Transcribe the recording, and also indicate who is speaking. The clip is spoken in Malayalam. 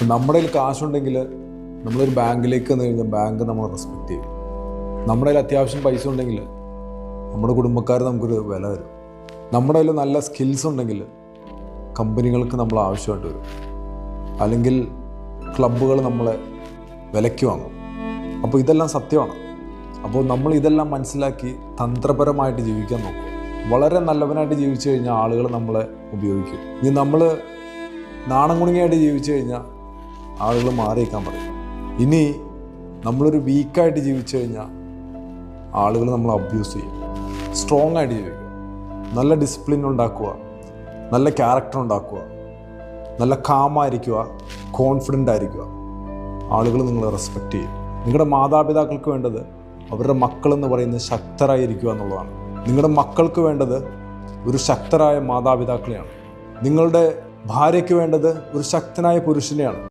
Speaker 1: നമ്മുടെ കയ്യിൽ കാശുണ്ടെങ്കിൽ നമ്മളൊരു ബാങ്കിലേക്ക് വന്നു കഴിഞ്ഞാൽ ബാങ്ക് നമ്മൾ റെസ്പെക്റ്റ് ചെയ്യും. നമ്മുടെ കയ്യിൽ അത്യാവശ്യം പൈസ ഉണ്ടെങ്കിൽ നമ്മുടെ കുടുംബക്കാർ നമുക്കൊരു വില തരും. നമ്മുടെ കയ്യിൽ നല്ല സ്കിൽസ് ഉണ്ടെങ്കിൽ കമ്പനികൾക്ക് നമ്മൾ ആവശ്യമായിട്ട് വരും, അല്ലെങ്കിൽ ക്ലബ്ബുകൾ നമ്മളെ വിലയ്ക്ക് വാങ്ങും. അപ്പോൾ ഇതെല്ലാം സത്യമാണ്. അപ്പോൾ നമ്മൾ ഇതെല്ലാം മനസ്സിലാക്കി തന്ത്രപരമായിട്ട് ജീവിക്കാൻ നോക്കും. വളരെ നല്ലവനായിട്ട് ജീവിച്ചു കഴിഞ്ഞാൽ ആളുകൾ നമ്മളെ ഉപയോഗിക്കും. ഇനി നമ്മൾ നാണം കുണുങ്ങിയായിട്ട് ജീവിച്ചു കഴിഞ്ഞാൽ ആളുകൾ മാറിയേക്കാൻ പറയും. ഇനി നമ്മളൊരു വീക്കായിട്ട് ജീവിച്ചു കഴിഞ്ഞാൽ ആളുകൾ നമ്മളെ അബ്യൂസ് ചെയ്യും. സ്ട്രോങ് ആയിട്ട് ജീവിക്കുക, നല്ല ഡിസിപ്ലിൻ ഉണ്ടാക്കുക, നല്ല ക്യാരക്ടർ ഉണ്ടാക്കുക, നല്ല കാമായിരിക്കുക, കോൺഫിഡൻ്റ് ആയിരിക്കുക, ആളുകൾ നിങ്ങളെ റെസ്പെക്റ്റ് ചെയ്യും. നിങ്ങളുടെ മാതാപിതാക്കൾക്ക് വേണ്ടത് അവരുടെ മക്കളെന്ന് പറയുന്നത് ശക്തരായിരിക്കുക എന്നുള്ളതാണ്. നിങ്ങളുടെ മക്കൾക്ക് വേണ്ടത് ഒരു ശക്തരായ മാതാപിതാക്കളെയാണ്. നിങ്ങളുടെ ഭാര്യയ്ക്ക് വേണ്ടത് ഒരു ശക്തനായ പുരുഷനെയാണ്.